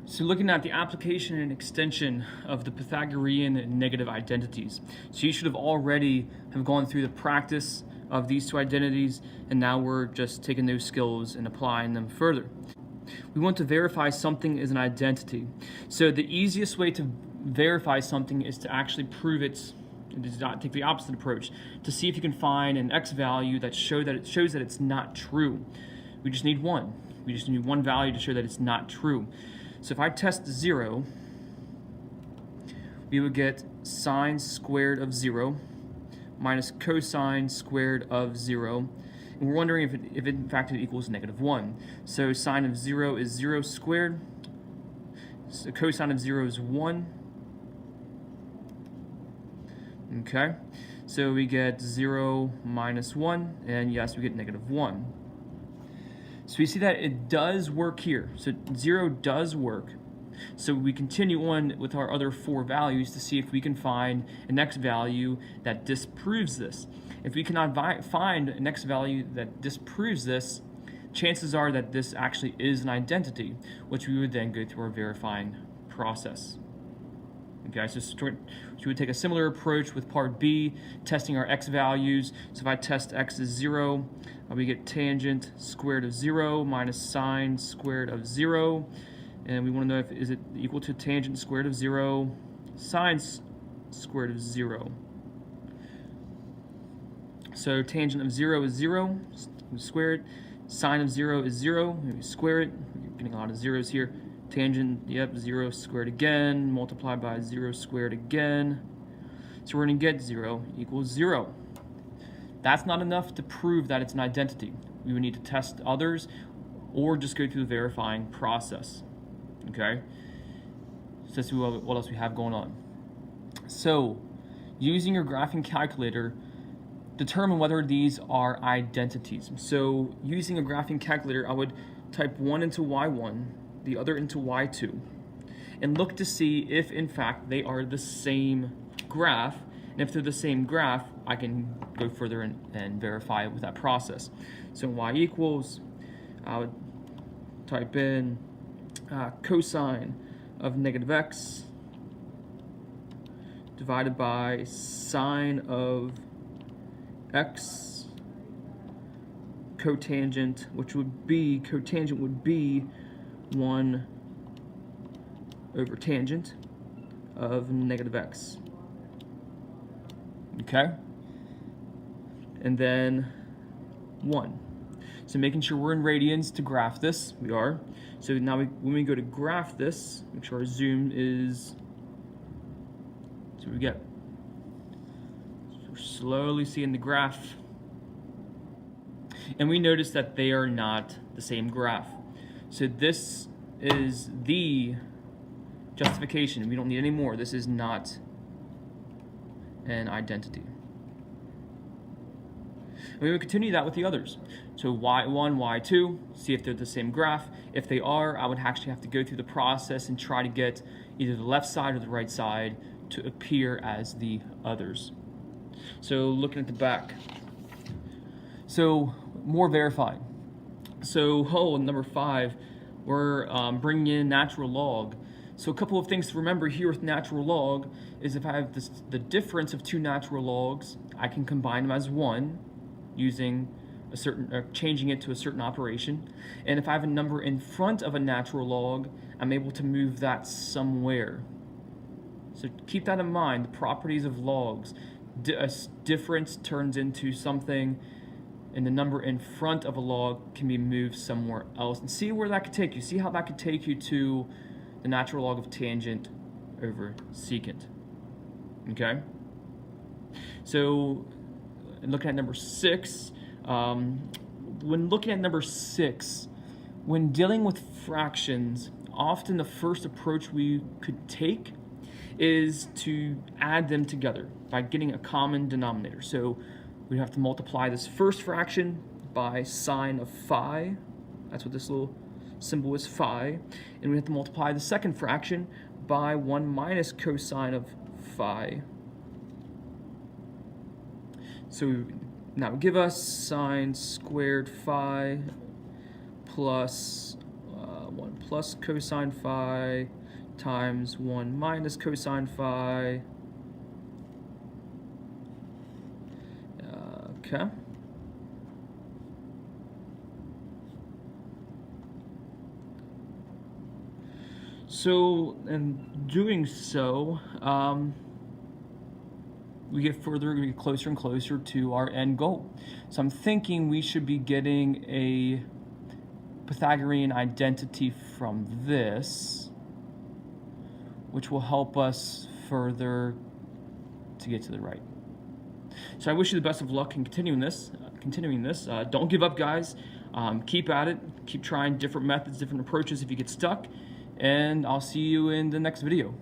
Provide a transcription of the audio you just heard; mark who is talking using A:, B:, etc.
A: So looking at the application and extension of the Pythagorean negative identities. So you should have already have gone through the practice of these two identities, and now we're just taking those skills and applying them further. We want to verify something is an identity. So the easiest way to verify something is to actually prove it. Does not take the opposite approach to see if you can find an x value that shows that it's not true. We just need one. We just need one value to show that it's not true. So if I test 0, we would get sine squared of 0 minus cosine squared of 0. And we're wondering if in fact it equals -1. So sine of 0 is 0 squared. So cosine of 0 is 1. Okay, so we get 0 minus 1, and yes, we get -1. So we see that it does work here. So 0 does work. So we continue on with our other 4 values to see if we can find an x value that disproves this. If we cannot find an x value that disproves this, chances are that this actually is an identity, which we would then go through our verifying process. Okay, so we would take a similar approach with part B, testing our x values. So if I test x is 0, we get tangent squared of 0 minus sine squared of 0. And we want to know if is it equal to tangent squared of 0, sine squared of 0. So tangent of 0 is 0, we square it. Sine of 0 is 0, we square it. We're getting a lot of zeros here. Tangent, yep, 0 squared again, multiplied by 0 squared again. So we're going to get 0 equals 0. That's not enough to prove that it's an identity. We would need to test others or just go through the verifying process. Okay? So let's see what else we have going on. So, using your graphing calculator, determine whether these are identities. So, using a graphing calculator, I would type 1 into y1, the other into y2, and look to see if in fact they are the same graph. And if they're the same graph, I can go further and verify it with that process. So y equals, I would type in cosine of -x divided by sine of x, cotangent, cotangent would be 1 over tangent of -x. Okay? And then 1. So making sure we're in radians to graph this, we are. So now when we go to graph this, make sure our zoom is, so we get, so we're slowly seeing the graph. And we notice that they are not the same graph. So this is the justification. We don't need any more. This is not an identity. And we will continue that with the others. So y1, y2, see if they're the same graph. If they are, I would actually have to go through the process and try to get either the left side or the right side to appear as the others. So looking at the back. So more verifying. So number 5, we're bringing in natural log. So a couple of things to remember here with natural log is if I have the difference of 2 natural logs, I can combine them as 1 using a certain, changing it to a certain operation. And if I have a number in front of a natural log, I'm able to move that somewhere. So keep that in mind, the properties of logs. A difference turns into something, and the number in front of a log can be moved somewhere else. And see where that could take you. See how that could take you to the natural log of tangent over secant. Okay? So, looking at number 6, when looking at number 6, when dealing with fractions, often the first approach we could take is to add them together by getting a common denominator. So we have to multiply this first fraction by sine of phi. That's what this little symbol is, phi. And we have to multiply the second fraction by 1 minus cosine of phi. So now would give us sine squared phi plus 1 plus cosine phi times 1 minus cosine phi. Okay. So, in doing so, we get closer and closer to our end goal. So I'm thinking we should be getting a Pythagorean identity from this, which will help us further to get to the right. So I wish you the best of luck in continuing this. Don't give up, guys. Keep at it. Keep trying different methods, different approaches if you get stuck. And I'll see you in the next video.